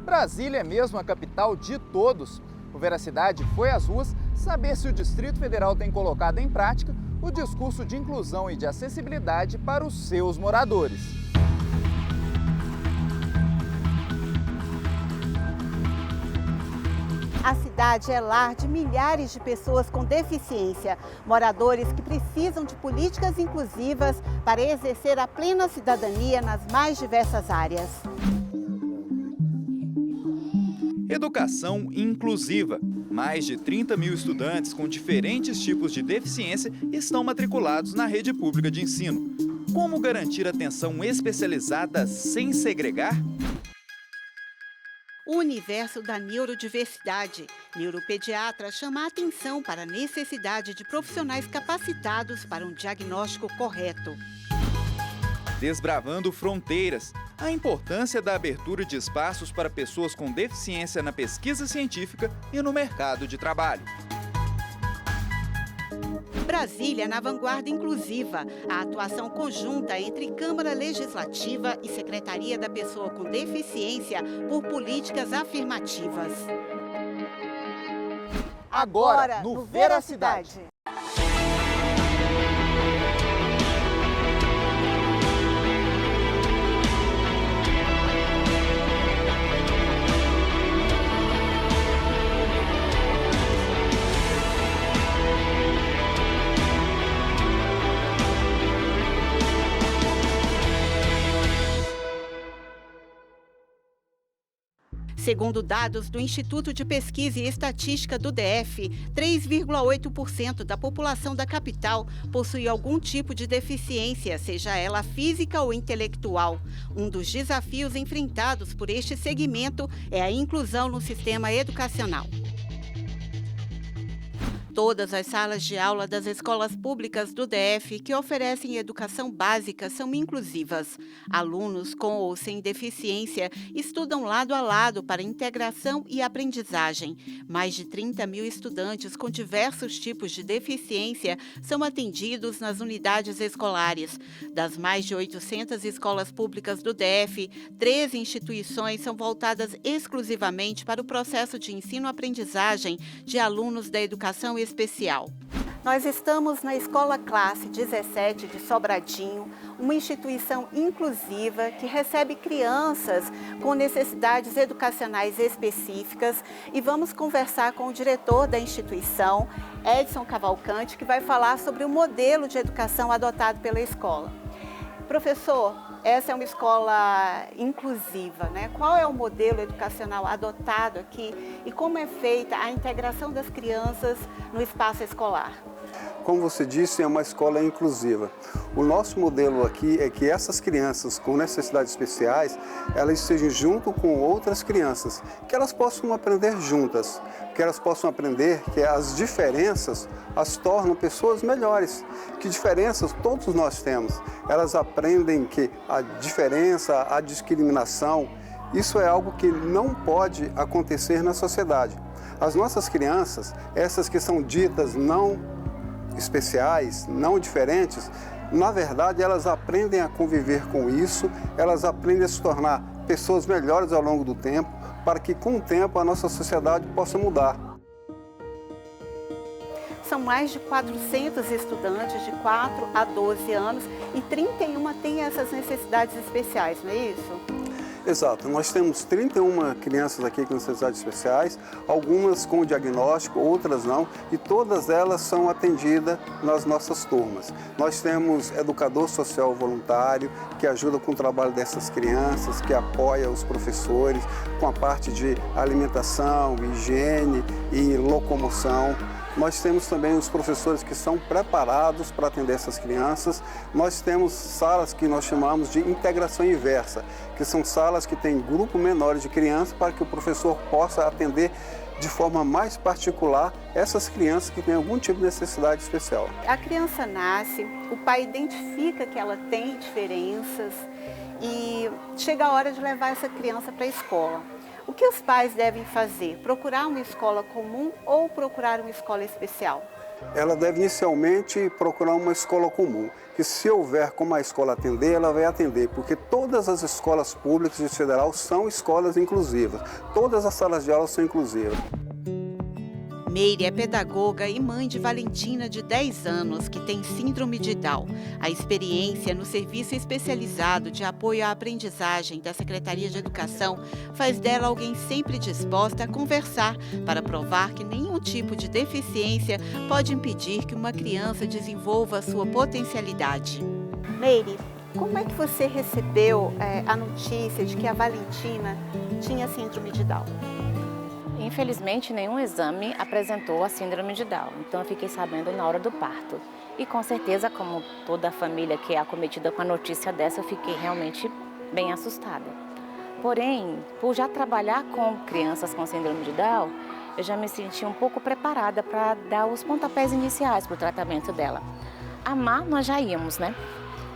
Brasília é mesmo a capital de todos. O Veracidade foi às ruas saber se o Distrito Federal tem colocado em prática o discurso de inclusão e de acessibilidade para os seus moradores. A cidade é lar de milhares de pessoas com deficiência, moradores que precisam de políticas inclusivas para exercer a plena cidadania nas mais diversas áreas. Educação inclusiva. Mais de 30 mil estudantes com diferentes tipos de deficiência estão matriculados na rede pública de ensino. Como garantir atenção especializada sem segregar? O universo da neurodiversidade. Neuropediatra chama a atenção para a necessidade de profissionais capacitados para um diagnóstico correto. Desbravando fronteiras. A importância da abertura de espaços para pessoas com deficiência na pesquisa científica e no mercado de trabalho. Brasília na vanguarda inclusiva. A atuação conjunta entre Câmara Legislativa e Secretaria da Pessoa com Deficiência por políticas afirmativas. Agora, no Veracidade. Segundo dados do Instituto de Pesquisa e Estatística do DF, 3,8% da população da capital possui algum tipo de deficiência, seja ela física ou intelectual. Um dos desafios enfrentados por este segmento é a inclusão no sistema educacional. Todas as salas de aula das escolas públicas do DF que oferecem educação básica são inclusivas. Alunos com ou sem deficiência estudam lado a lado para integração e aprendizagem. Mais de 30 mil estudantes com diversos tipos de deficiência são atendidos nas unidades escolares. Das mais de 800 escolas públicas do DF, 13 instituições são voltadas exclusivamente para o processo de ensino-aprendizagem de alunos da educação especial. Nós estamos na Escola Classe 17 de Sobradinho, uma instituição inclusiva que recebe crianças com necessidades educacionais específicas, e vamos conversar com o diretor da instituição, Edson Cavalcante, que vai falar sobre o modelo de educação adotado pela escola. Professor, essa é uma escola inclusiva, né? Qual é o modelo educacional adotado aqui e como é feita a integração das crianças no espaço escolar? Como você disse, é uma escola inclusiva. O nosso modelo aqui é que essas crianças com necessidades especiais, elas estejam junto com outras crianças, que elas possam aprender juntas, que elas possam aprender que as diferenças as tornam pessoas melhores. Que diferenças todos nós temos. Elas aprendem que a diferença, a discriminação, isso é algo que não pode acontecer na sociedade. As nossas crianças, essas que são ditas não especiais, não diferentes, na verdade elas aprendem a conviver com isso, elas aprendem a se tornar pessoas melhores ao longo do tempo, para que com o tempo a nossa sociedade possa mudar. São mais de 400 estudantes de 4 a 12 anos e 31 têm essas necessidades especiais, não é isso? Exato, nós temos 31 crianças aqui com necessidades especiais, algumas com diagnóstico, outras não, e todas elas são atendidas nas nossas turmas. Nós temos educador social voluntário, que ajuda com o trabalho dessas crianças, que apoia os professores com a parte de alimentação, higiene e locomoção. Nós temos também os professores que são preparados para atender essas crianças. Nós temos salas que nós chamamos de integração inversa, que são salas que têm grupo menores de crianças para que o professor possa atender de forma mais particular essas crianças que têm algum tipo de necessidade especial. A criança nasce, o pai identifica que ela tem diferenças e chega a hora de levar essa criança para a escola. O que os pais devem fazer? Procurar uma escola comum ou procurar uma escola especial? Ela deve inicialmente procurar uma escola comum, que se houver como a escola atender, ela vai atender, porque todas as escolas públicas de federal são escolas inclusivas, todas as salas de aula são inclusivas. Meire é pedagoga e mãe de Valentina, de 10 anos, que tem síndrome de Down. A experiência no Serviço Especializado de Apoio à Aprendizagem da Secretaria de Educação faz dela alguém sempre disposta a conversar para provar que nenhum tipo de deficiência pode impedir que uma criança desenvolva a sua potencialidade. Meire, como é que você recebeu a notícia de que a Valentina tinha síndrome de Down? Infelizmente, nenhum exame apresentou a síndrome de Down, então eu fiquei sabendo na hora do parto. E com certeza, como toda a família que é acometida com a notícia dessa, eu fiquei realmente bem assustada. Porém, por já trabalhar com crianças com síndrome de Down, eu já me senti um pouco preparada para dar os pontapés iniciais para o tratamento dela. Amar, nós já íamos, né?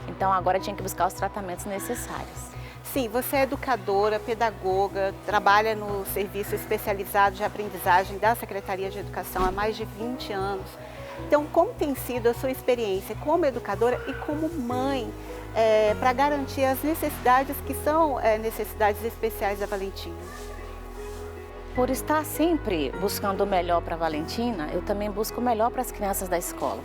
Então agora tinha que buscar os tratamentos necessários. Sim, você é educadora, pedagoga, trabalha no Serviço Especializado de Aprendizagem da Secretaria de Educação há mais de 20 anos. Então, como tem sido a sua experiência como educadora e como mãe para garantir as necessidades que são necessidades especiais da Valentina? Por estar sempre buscando o melhor para a Valentina, eu também busco o melhor para as crianças da escola.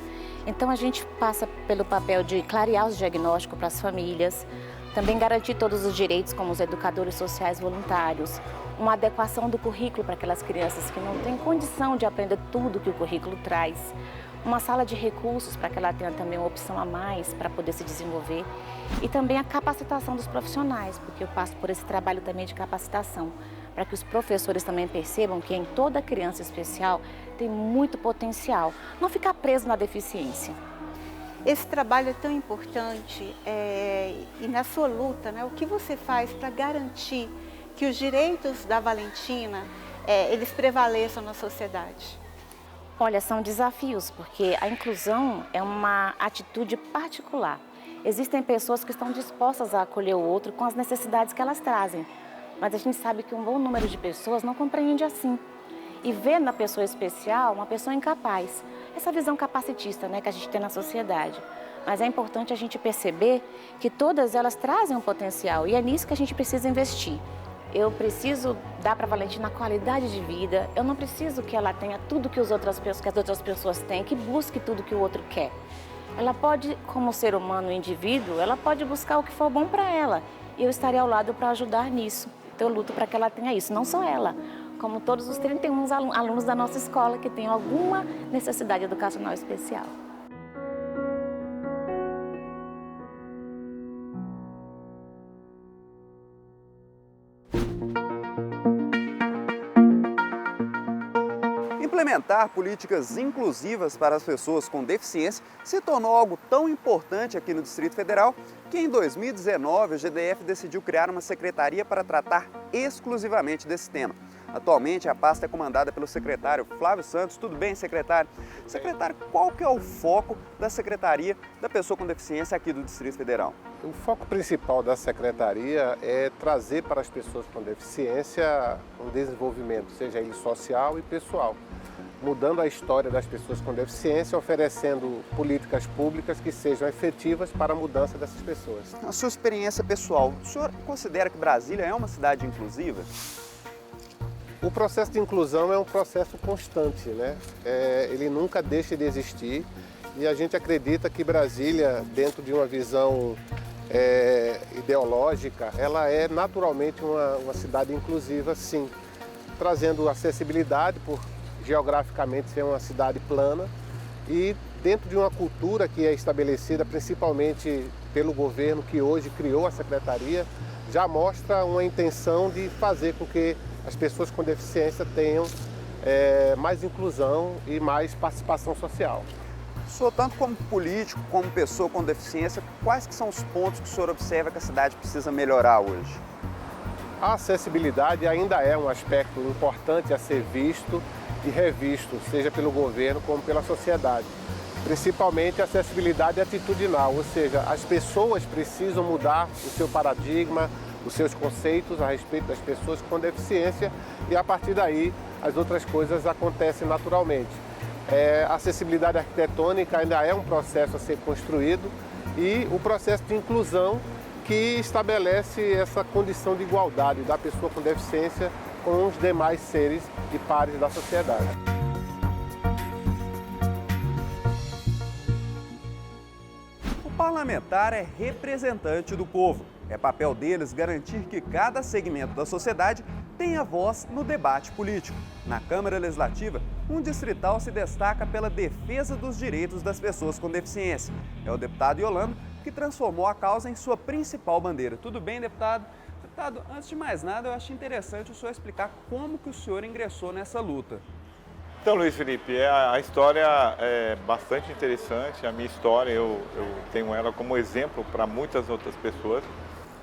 Então, a gente passa pelo papel de clarear os diagnósticos para as famílias, também garantir todos os direitos, como os educadores sociais voluntários, uma adequação do currículo para aquelas crianças que não têm condição de aprender tudo que o currículo traz, uma sala de recursos para que ela tenha também uma opção a mais para poder se desenvolver e também a capacitação dos profissionais, porque eu passo por esse trabalho também de capacitação, para que os professores também percebam que em toda criança especial tem muito potencial, não ficar preso na deficiência. Esse trabalho é tão importante e na sua luta, né, o que você faz para garantir que os direitos da Valentina eles prevaleçam na sociedade? Olha, são desafios, porque a inclusão é uma atitude particular. Existem pessoas que estão dispostas a acolher o outro com as necessidades que elas trazem, mas a gente sabe que um bom número de pessoas não compreende assim. E vê na pessoa especial uma pessoa incapaz. Essa visão capacitista, né, que a gente tem na sociedade. Mas é importante a gente perceber que todas elas trazem um potencial e é nisso que a gente precisa investir. Eu preciso dar para a Valentina qualidade de vida, eu não preciso que ela tenha tudo que as outras pessoas têm, que busque tudo que o outro quer. Ela pode, como ser humano, indivíduo, ela pode buscar o que for bom para ela. E eu estarei ao lado para ajudar nisso. Então eu luto para que ela tenha isso, não só ela, como todos os 31 alunos da nossa escola que têm alguma necessidade educacional especial. Implementar políticas inclusivas para as pessoas com deficiência se tornou algo tão importante aqui no Distrito Federal que em 2019 o GDF decidiu criar uma secretaria para tratar exclusivamente desse tema. Atualmente a pasta é comandada pelo secretário Flávio Santos. Tudo bem, secretário? Secretário, qual que é o foco da Secretaria da Pessoa com Deficiência aqui do Distrito Federal? O foco principal da Secretaria é trazer para as pessoas com deficiência um desenvolvimento, seja ele social e pessoal, mudando a história das pessoas com deficiência, oferecendo políticas públicas que sejam efetivas para a mudança dessas pessoas. A sua experiência pessoal, o senhor considera que Brasília é uma cidade inclusiva? O processo de inclusão é um processo constante, né? Ele nunca deixa de existir e a gente acredita que Brasília, dentro de uma visão ideológica, ela é naturalmente uma cidade inclusiva, sim, trazendo acessibilidade por geograficamente ser uma cidade plana e dentro de uma cultura que é estabelecida principalmente pelo governo que hoje criou a Secretaria, já mostra uma intenção de fazer com que as pessoas com deficiência tenham mais inclusão e mais participação social. O senhor, tanto como político, como pessoa com deficiência, quais que são os pontos que o senhor observa que a cidade precisa melhorar hoje? A acessibilidade ainda é um aspecto importante a ser visto e revisto, seja pelo governo como pela sociedade. Principalmente a acessibilidade atitudinal, ou seja, as pessoas precisam mudar o seu paradigma, os seus conceitos a respeito das pessoas com deficiência e a partir daí as outras coisas acontecem naturalmente. A acessibilidade arquitetônica ainda é um processo a ser construído e o processo de inclusão que estabelece essa condição de igualdade da pessoa com deficiência com os demais seres e pares da sociedade. O parlamentar é representante do povo. É papel deles garantir que cada segmento da sociedade tenha voz no debate político. Na Câmara Legislativa, um distrital se destaca pela defesa dos direitos das pessoas com deficiência. É o deputado Yolando que transformou a causa em sua principal bandeira. Tudo bem, deputado? Deputado, antes de mais nada, eu acho interessante o senhor explicar como que o senhor ingressou nessa luta. Então, Luiz Felipe, a história é bastante interessante. A minha história, eu tenho ela como exemplo para muitas outras pessoas.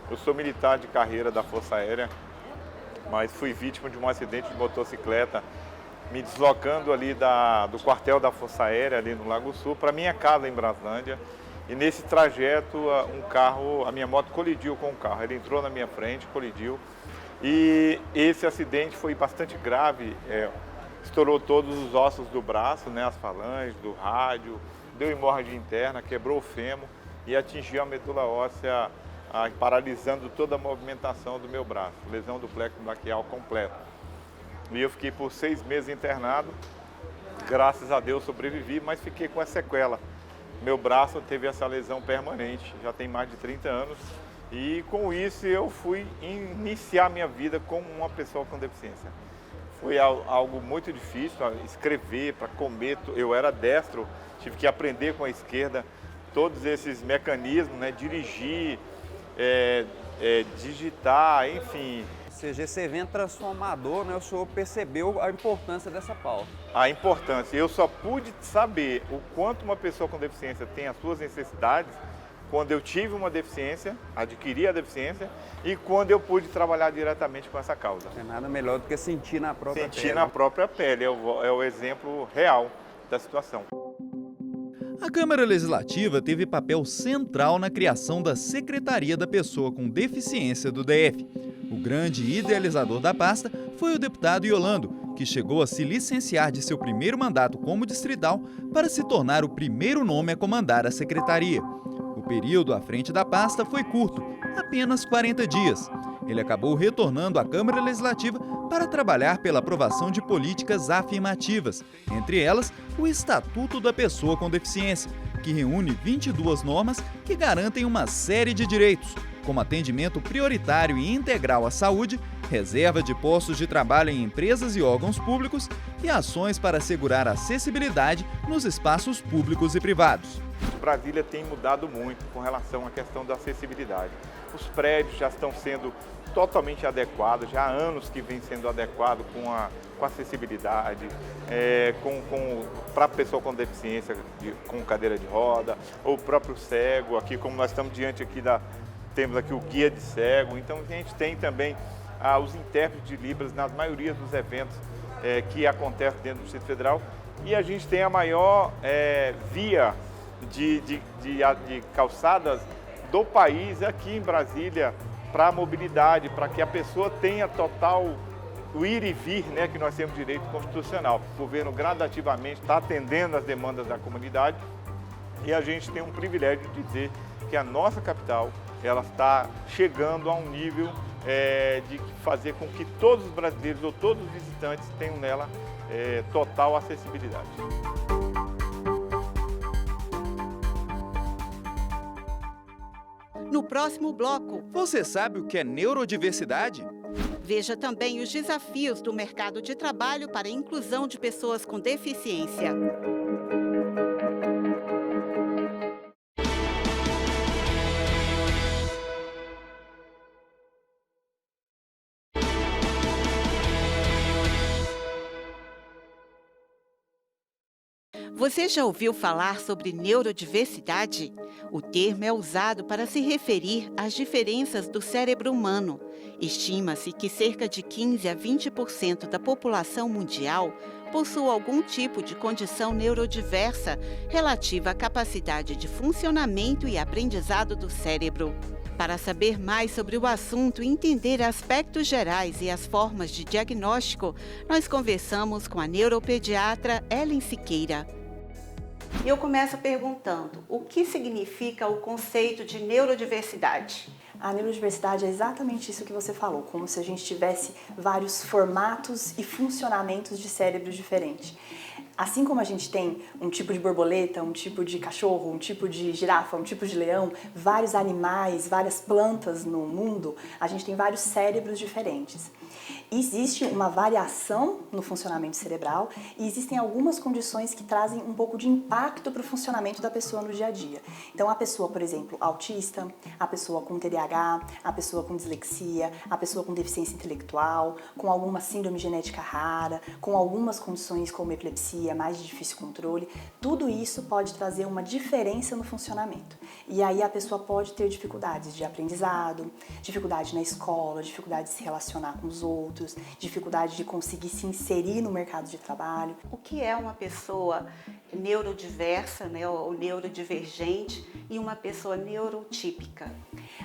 Eu sou militar de carreira da Força Aérea, mas fui vítima de um acidente de motocicleta, me deslocando ali do quartel da Força Aérea, ali no Lago Sul, para minha casa em Braslândia. E nesse trajeto, a minha moto colidiu com o carro. Ele entrou na minha frente, colidiu. E esse acidente foi bastante grave. Estourou todos os ossos do braço, né, as falanges, do rádio, deu hemorragia interna, quebrou o fêmur e atingiu a medula óssea, paralisando toda a movimentação do meu braço, lesão do plexo braquial completo. E eu fiquei por 6 meses internado, graças a Deus sobrevivi, mas fiquei com a sequela. Meu braço teve essa lesão permanente, já tem mais de 30 anos, e com isso eu fui iniciar minha vida como uma pessoa com deficiência. Foi algo muito difícil, escrever, para comer, eu era destro, tive que aprender com a esquerda todos esses mecanismos, né, dirigir, digitar, enfim. Ou seja, esse evento transformador, né, o senhor percebeu a importância dessa pauta. A importância. Eu só pude saber o quanto uma pessoa com deficiência tem as suas necessidades quando eu tive uma deficiência, adquiri a deficiência e quando eu pude trabalhar diretamente com essa causa. É nada melhor do que sentir na própria pele. Sentir na própria pele, é o exemplo real da situação. A Câmara Legislativa teve papel central na criação da Secretaria da Pessoa com Deficiência do DF. O grande idealizador da pasta foi o deputado Yolando, que chegou a se licenciar de seu primeiro mandato como distrital para se tornar o primeiro nome a comandar a secretaria. O período à frente da pasta foi curto, apenas 40 dias. Ele acabou retornando à Câmara Legislativa para trabalhar pela aprovação de políticas afirmativas, entre elas o Estatuto da Pessoa com Deficiência, que reúne 22 normas que garantem uma série de direitos, como atendimento prioritário e integral à saúde, reserva de postos de trabalho em empresas e órgãos públicos e ações para assegurar a acessibilidade nos espaços públicos e privados. Brasília tem mudado muito com relação à questão da acessibilidade. Os prédios já estão sendo totalmente adequados, já há anos que vem sendo adequado com a acessibilidade, para a pessoa com deficiência, com cadeira de roda, ou o próprio cego, aqui como nós estamos diante aqui temos aqui o guia de cego, então a gente tem também os intérpretes de Libras nas maioria dos eventos que acontecem dentro do Distrito Federal, e a gente tem a maior via de calçadas do país aqui em Brasília para a mobilidade, para que a pessoa tenha total o ir e vir, né, que nós temos direito constitucional. O governo gradativamente está atendendo as demandas da comunidade e a gente tem um privilégio de dizer que a nossa capital ela está chegando a um nível de fazer com que todos os brasileiros ou todos os visitantes tenham nela total acessibilidade. No próximo bloco, Você sabe o que é neurodiversidade? veja também os desafios do mercado de trabalho para a inclusão de pessoas com deficiência. Você já ouviu falar sobre neurodiversidade? O termo é usado para se referir às diferenças do cérebro humano. Estima-se que cerca de 15 a 20% da população mundial possua algum tipo de condição neurodiversa relativa à capacidade de funcionamento e aprendizado do cérebro. Para saber mais sobre o assunto e entender aspectos gerais e as formas de diagnóstico, nós conversamos com a neuropediatra Ellen Siqueira. Eu começo perguntando, o que significa o conceito de neurodiversidade? A neurodiversidade é exatamente isso que você falou, como se a gente tivesse vários formatos e funcionamentos de cérebros diferentes. Assim como a gente tem um tipo de borboleta, um tipo de cachorro, um tipo de girafa, um tipo de leão, vários animais, várias plantas no mundo, a gente tem vários cérebros diferentes. Existe uma variação no funcionamento cerebral e existem algumas condições que trazem um pouco de impacto para o funcionamento da pessoa no dia a dia. Então, a pessoa, por exemplo, autista, a pessoa com TDAH, a pessoa com dislexia, a pessoa com deficiência intelectual, com alguma síndrome genética rara, com algumas condições como epilepsia, mais de difícil controle, tudo isso pode trazer uma diferença no funcionamento. E aí a pessoa pode ter dificuldades de aprendizado, dificuldade na escola, dificuldade de se relacionar com os outros, dificuldade de conseguir se inserir no mercado de trabalho. O que é uma pessoa neurodiversa, ou neurodivergente, e uma pessoa neurotípica?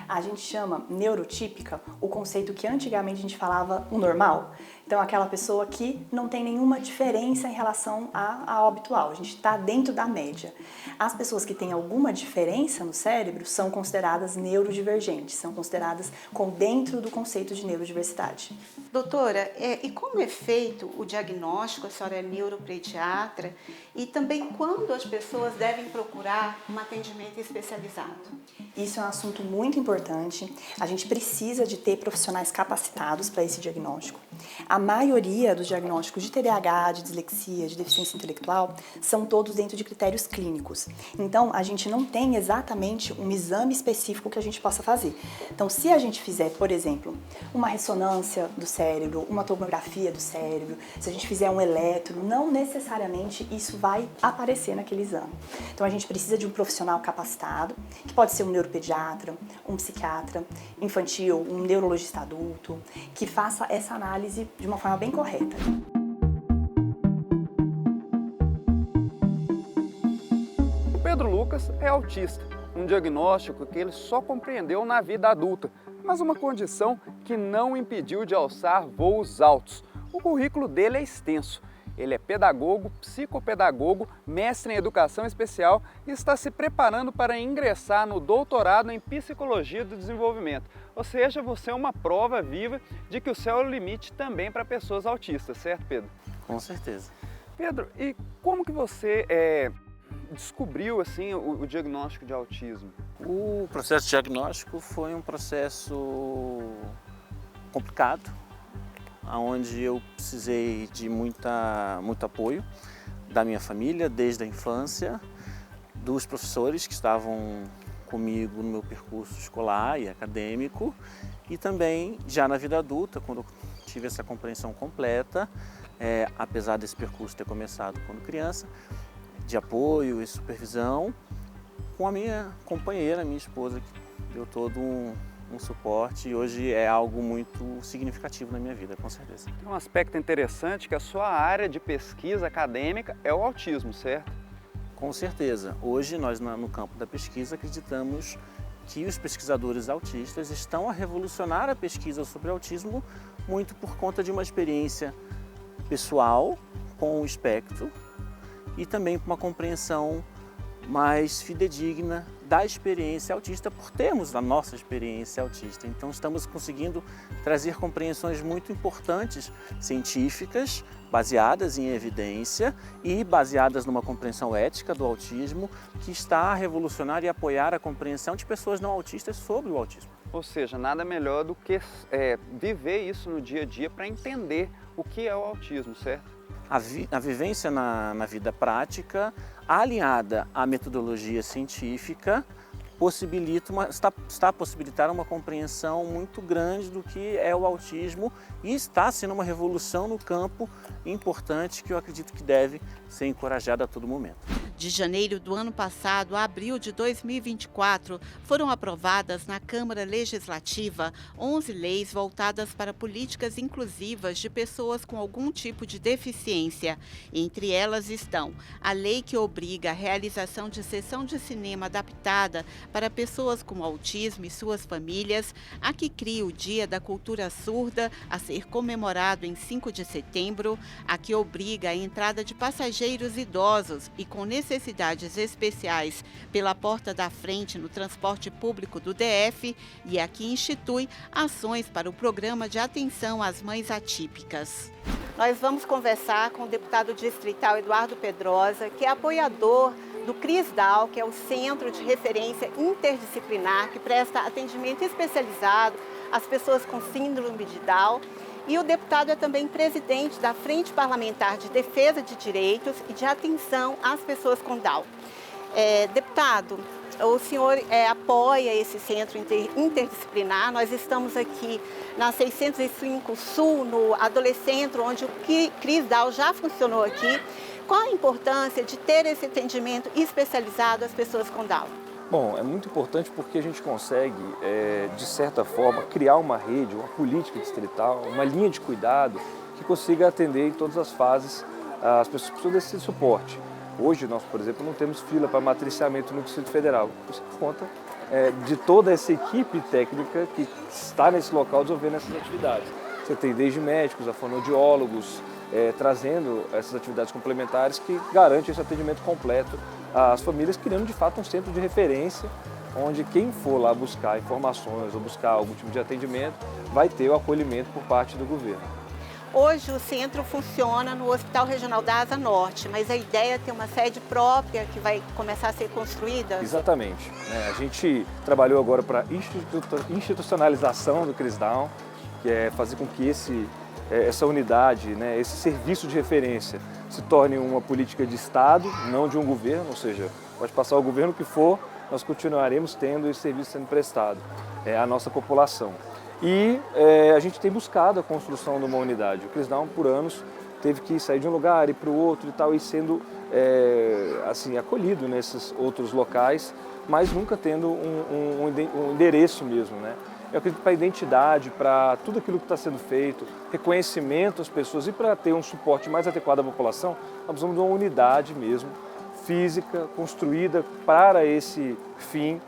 A gente chama neurotípica o conceito que antigamente a gente falava o normal. Então, aquela pessoa que não tem nenhuma diferença em relação ao habitual, a gente está dentro da média. As pessoas que têm alguma diferença no cérebro são consideradas neurodivergentes, são consideradas dentro do conceito de neurodiversidade. Doutora, e como é feito o diagnóstico? A senhora é neuropediatra, e também quando as pessoas devem procurar um atendimento especializado? Isso é um assunto muito importante. A gente precisa de ter profissionais capacitados para esse diagnóstico. A maioria dos diagnósticos de TDAH, de dislexia, de deficiência intelectual, são todos dentro de critérios clínicos. Então, a gente não tem exatamente um exame específico que a gente possa fazer. Então, se a gente fizer, por exemplo, uma ressonância do cérebro, uma tomografia do cérebro, se a gente fizer um eletro, não necessariamente isso vai aparecer naquele exame. Então, a gente precisa de um profissional capacitado, que pode ser um neuropediatra, um psiquiatra infantil, um neurologista adulto, que faça essa análise de uma forma bem correta. O Pedro Lucas é autista, um diagnóstico que ele só compreendeu na vida adulta, mas uma condição que não impediu de alçar voos altos. O currículo dele é extenso. Ele é pedagogo, psicopedagogo, mestre em educação especial e está se preparando para ingressar no doutorado em psicologia do desenvolvimento. Ou seja, você é uma prova viva de que o céu é o limite também para pessoas autistas, certo, Pedro? Com certeza. Pedro, e como que você descobriu assim, o diagnóstico de autismo? O processo diagnóstico foi um processo complicado, onde eu precisei de muito apoio da minha família, desde a infância, dos professores que estavam comigo no meu percurso escolar e acadêmico, e também já na vida adulta, quando eu tive essa compreensão completa, apesar desse percurso ter começado quando criança, de apoio e supervisão, com a minha companheira, minha esposa, que deu todo um suporte, e hoje é algo muito significativo na minha vida, com certeza. Tem um aspecto interessante que a sua área de pesquisa acadêmica é o autismo, certo? Com certeza. Hoje nós no campo da pesquisa acreditamos que os pesquisadores autistas estão a revolucionar a pesquisa sobre autismo muito por conta de uma experiência pessoal com o espectro e também por uma compreensão mais fidedigna da experiência autista, por termos a nossa experiência autista. Então estamos conseguindo trazer compreensões muito importantes, científicas, baseadas em evidência e baseadas numa compreensão ética do autismo, que está a revolucionar e apoiar a compreensão de pessoas não autistas sobre o autismo. Ou seja, nada melhor do que viver isso no dia a dia para entender o que é o autismo, certo? A vivência na vida prática, alinhada à metodologia científica, está a possibilitar uma compreensão muito grande do que é o autismo e está sendo uma revolução no campo importante que eu acredito que deve ser encorajada a todo momento. De janeiro do ano passado a abril de 2024, foram aprovadas na Câmara Legislativa 11 leis voltadas para políticas inclusivas de pessoas com algum tipo de deficiência. Entre elas estão a lei que obriga a realização de sessão de cinema adaptada para pessoas com autismo e suas famílias, a que cria o Dia da Cultura Surda, a ser comemorado em 5 de setembro, a que obriga a entrada de passageiros idosos e com necessidades especiais pela porta da frente no transporte público do DF e a que institui ações para o Programa de Atenção às Mães Atípicas. Nós vamos conversar com o deputado distrital Eduardo Pedrosa, que é apoiador do CRISDAL, que é o Centro de Referência Interdisciplinar, que presta atendimento especializado às pessoas com síndrome de Down. E o deputado é também presidente da Frente Parlamentar de Defesa de Direitos e de Atenção às Pessoas com Down. Deputado, o senhor apoia esse centro interdisciplinar. Nós estamos aqui na 605 Sul, no Adolescentro, onde o CRISDAL já funcionou aqui. Qual a importância de ter esse atendimento especializado às pessoas com Down? Bom, é muito importante porque a gente consegue, de certa forma, criar uma rede, uma política distrital, uma linha de cuidado que consiga atender em todas as fases as pessoas que precisam desse suporte. Hoje, nós, por exemplo, não temos fila para matriciamento no Distrito Federal, isso por conta de toda essa equipe técnica que está nesse local desenvolvendo essas atividades. Você tem desde médicos a fonoaudiólogos, trazendo essas atividades complementares que garantem esse atendimento completo às famílias, criando de fato um centro de referência, onde quem for lá buscar informações ou buscar algum tipo de atendimento vai ter o acolhimento por parte do governo. Hoje o centro funciona no Hospital Regional da Asa Norte, mas a ideia é ter uma sede própria que vai começar a ser construída? Exatamente. A gente trabalhou agora para a institucionalização do CRISDAL, que é fazer com que essa unidade, esse serviço de referência se torne uma política de Estado, não de um governo, ou seja, pode passar o governo que for, nós continuaremos tendo esse serviço sendo prestado à nossa população. E a gente tem buscado a construção de uma unidade. O CRISDAL, por anos, teve que sair de um lugar e para o outro e tal, e sendo acolhido nesses outros locais, mas nunca tendo um endereço mesmo, Eu acredito que para a identidade, para tudo aquilo que está sendo feito, reconhecimento às pessoas e para ter um suporte mais adequado à população, nós precisamos de uma unidade mesmo, física, construída para esse fim,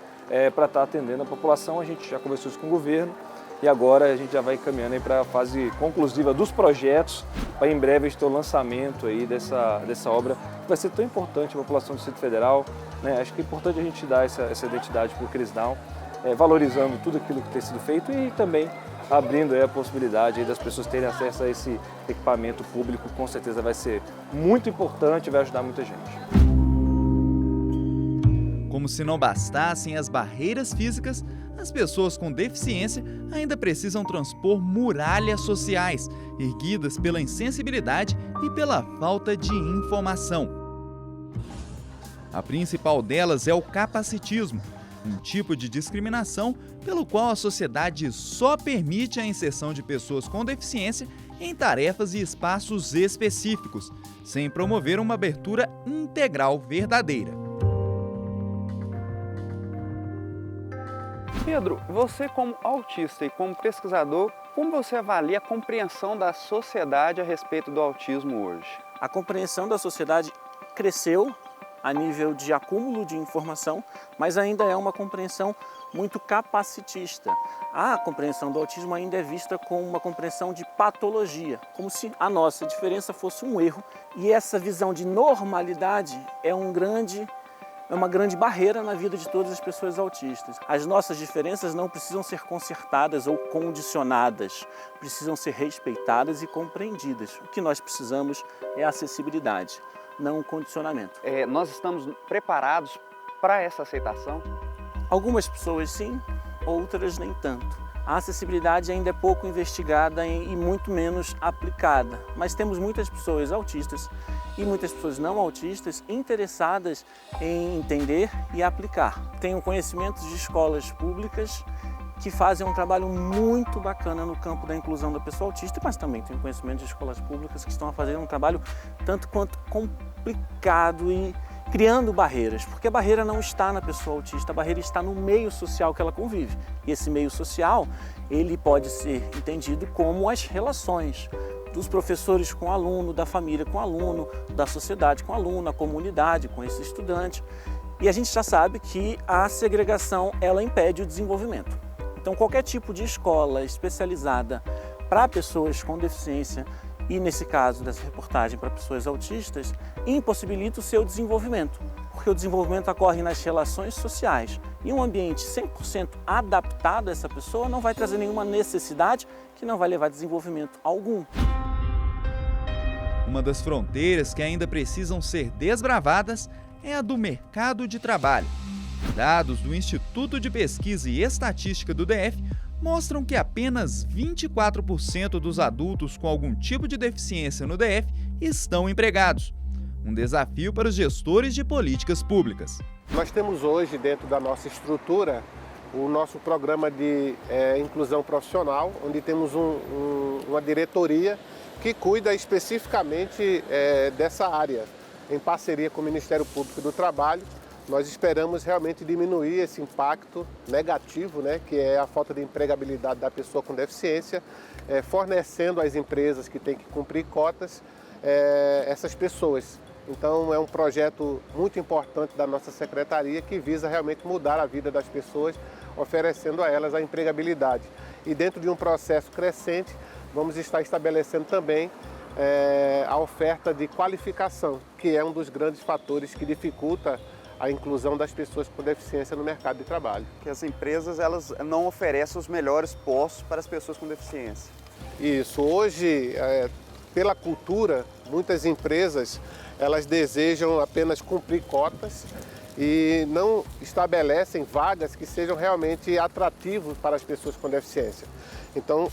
para estar atendendo a população. A gente já conversou isso com o governo e agora a gente já vai caminhando para a fase conclusiva dos projetos, para em breve a gente ter o lançamento aí dessa obra, que vai ser tão importante à população do Distrito Federal. Acho que é importante a gente dar essa identidade para o CRISDAL, valorizando tudo aquilo que tem sido feito e também abrindo a possibilidade das pessoas terem acesso a esse equipamento público. Com certeza vai ser muito importante e vai ajudar muita gente. Como se não bastassem as barreiras físicas, as pessoas com deficiência ainda precisam transpor muralhas sociais, erguidas pela insensibilidade e pela falta de informação. A principal delas é o capacitismo, um tipo de discriminação pelo qual a sociedade só permite a inserção de pessoas com deficiência em tarefas e espaços específicos, sem promover uma abertura integral verdadeira. Pedro, você como autista e como pesquisador, como você avalia a compreensão da sociedade a respeito do autismo hoje? A compreensão da sociedade cresceu a nível de acúmulo de informação, mas ainda é uma compreensão muito capacitista. A compreensão do autismo ainda é vista como uma compreensão de patologia, como se a nossa diferença fosse um erro. E essa visão de normalidade é uma grande barreira na vida de todas as pessoas autistas. As nossas diferenças não precisam ser consertadas ou condicionadas, precisam ser respeitadas e compreendidas. O que nós precisamos é acessibilidade, não condicionamento. Nós estamos preparados para essa aceitação? Algumas pessoas sim, outras nem tanto. A acessibilidade ainda é pouco investigada e muito menos aplicada, mas temos muitas pessoas autistas e muitas pessoas não autistas interessadas em entender e aplicar. Tenho conhecimentos de escolas públicas que fazem um trabalho muito bacana no campo da inclusão da pessoa autista, mas também tenho conhecimento de escolas públicas que estão a fazer um trabalho tanto quanto complicado e criando barreiras, porque a barreira não está na pessoa autista, a barreira está no meio social que ela convive. E esse meio social, ele pode ser entendido como as relações dos professores com o aluno, da família com o aluno, da sociedade com o aluno, a comunidade com esse estudante. E a gente já sabe que a segregação, ela impede o desenvolvimento. Então, qualquer tipo de escola especializada para pessoas com deficiência, e nesse caso dessa reportagem para pessoas autistas, impossibilita o seu desenvolvimento, porque o desenvolvimento ocorre nas relações sociais e um ambiente 100% adaptado a essa pessoa não vai trazer nenhuma necessidade que não vai levar a desenvolvimento algum. Uma das fronteiras que ainda precisam ser desbravadas é a do mercado de trabalho. Dados do Instituto de Pesquisa e Estatística do DF mostram que apenas 24% dos adultos com algum tipo de deficiência no DF estão empregados. Um desafio para os gestores de políticas públicas. Nós temos hoje, dentro da nossa estrutura, o nosso programa de inclusão profissional, onde temos uma diretoria que cuida especificamente dessa área, em parceria com o Ministério Público do Trabalho. Nós esperamos realmente diminuir esse impacto negativo, que é a falta de empregabilidade da pessoa com deficiência, fornecendo às empresas que têm que cumprir cotas essas pessoas. Então é um projeto muito importante da nossa secretaria que visa realmente mudar a vida das pessoas, oferecendo a elas a empregabilidade. E dentro de um processo crescente, vamos estar estabelecendo também a oferta de qualificação, que é um dos grandes fatores que dificulta a inclusão das pessoas com deficiência no mercado de trabalho. Que as empresas elas não oferecem os melhores postos para as pessoas com deficiência. Isso. Hoje, pela cultura, muitas empresas elas desejam apenas cumprir cotas e não estabelecem vagas que sejam realmente atrativas para as pessoas com deficiência. Então,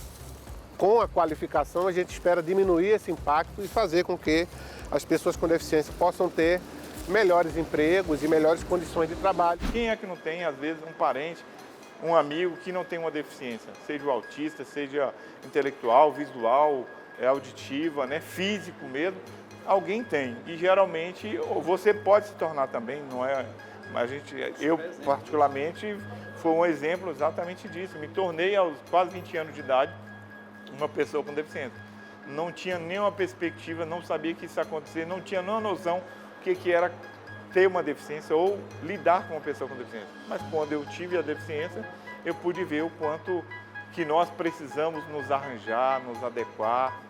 com a qualificação, a gente espera diminuir esse impacto e fazer com que as pessoas com deficiência possam ter melhores empregos e melhores condições de trabalho. Quem é que não tem, às vezes, um parente, um amigo que não tem uma deficiência? Seja o autista, seja intelectual, visual, auditiva, físico mesmo. Alguém tem. E, geralmente, você pode se tornar também, não é? Mas eu, particularmente, foi um exemplo exatamente disso. Me tornei, aos quase 20 anos de idade, uma pessoa com deficiência. Não tinha nenhuma perspectiva, não sabia que isso ia acontecer, não tinha nenhuma noção que era ter uma deficiência ou lidar com uma pessoa com deficiência. Mas quando eu tive a deficiência, eu pude ver o quanto que nós precisamos nos arranjar, nos adequar.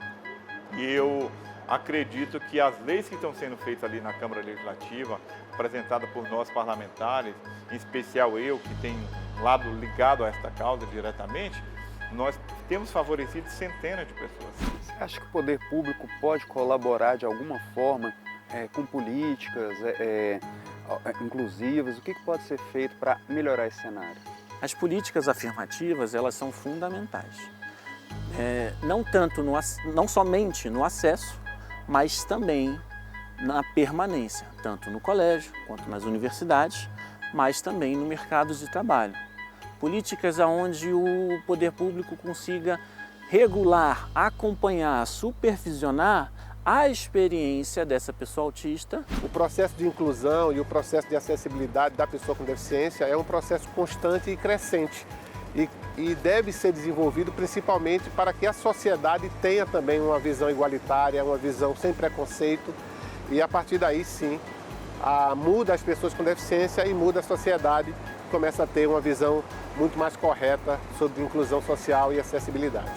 E eu acredito que as leis que estão sendo feitas ali na Câmara Legislativa, apresentada por nós parlamentares, em especial eu, que tenho lado ligado a esta causa diretamente, nós temos favorecido centenas de pessoas. Você acha que o poder público pode colaborar de alguma forma com políticas inclusivas? O que pode ser feito para melhorar esse cenário? As políticas afirmativas, elas são fundamentais. Não somente no acesso, mas também na permanência, tanto no colégio quanto nas universidades, mas também no mercado de trabalho. Políticas onde o poder público consiga regular, acompanhar, supervisionar a experiência dessa pessoa autista. O processo de inclusão e o processo de acessibilidade da pessoa com deficiência é um processo constante e crescente e deve ser desenvolvido principalmente para que a sociedade tenha também uma visão igualitária, uma visão sem preconceito e a partir daí sim muda as pessoas com deficiência e muda a sociedade, começa a ter uma visão muito mais correta sobre inclusão social e acessibilidade.